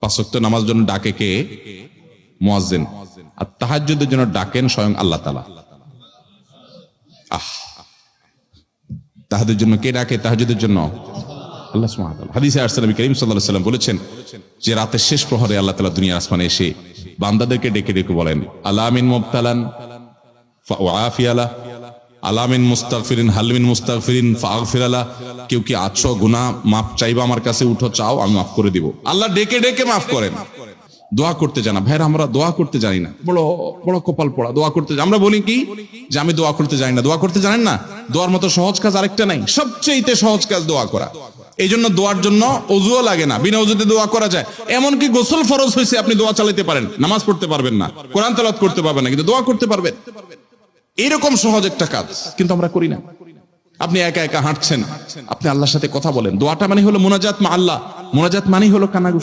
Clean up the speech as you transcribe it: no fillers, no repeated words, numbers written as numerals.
পাঁচ ওয়াক্ত নামাজের জন্য ডাকে কে? মুয়াজ্জিন। আর তাহাজ্জুদের জন্য ডাকেন স্বয়ং আল্লাহ তাআলা। তাহাজ্জুদের জন্য কে ডাকে? তাহাজ্জুদের জন্য আল্লাহ সুবহানাহু ওয়া তাআলা। হাদিসে আসছে নবী করিম সাল্লাল্লাহু আলাইহি ওয়াসাল্লাম বলেছেন যে রাতের শেষ প্রহরে আল্লাহ তাআলা দুনিয়ার আসমানে এসে বান্দাদেরকে ডেকে ডেকে বলেন, আলা মিন মুবতালান ফাউআফি আলা, আলা মিন মুস্তাগফিরিন হাল মিন মুস্তাগফিরিন ফাগফির আলা। কেউ কি আছো গুনাহ মাফ চাইবা আমার কাছে, উঠো চাও আমি মাফ করে দিব। আল্লাহ ডেকে ডেকে মাফ করেন। দোয়া করতে জানা ভাইরা, আমরা দোয়া করতে জানি না, বড় বড় কপাল পড়া। দোয়া করতে আমরা বলি কি যে আমি দোয়া করতে জানি না। দোয়া করতে জানেন না? দোয়ার মতো সহজ কাজ আরেকটা নাই। সবচেয়ে সহজ কাজ দোয়া করা। এই জন্য দোয়ার জন্য ওযুও লাগে না, বিনা ওযুতে দোয়া করা যায়। এমনকি গোসল ফরজ হয়েছে, আপনি দোয়া চালাতে পারেন, নামাজ পড়তে পারবেন না, কোরআন তেলাওয়াত করতে পারবেন না, কিন্তু দোয়া করতে পারবেন। এরকম সহজ একটা কাজ কিন্তু আমরা করি না। আপনি একা একা হাঁটছেন, আপনি আল্লাহর সাথে কথা বলেন। দোয়াটা মানে হলো মুনাজাত মা আল্লাহ। মুনাজাত মানে হলো কানাঘুষা।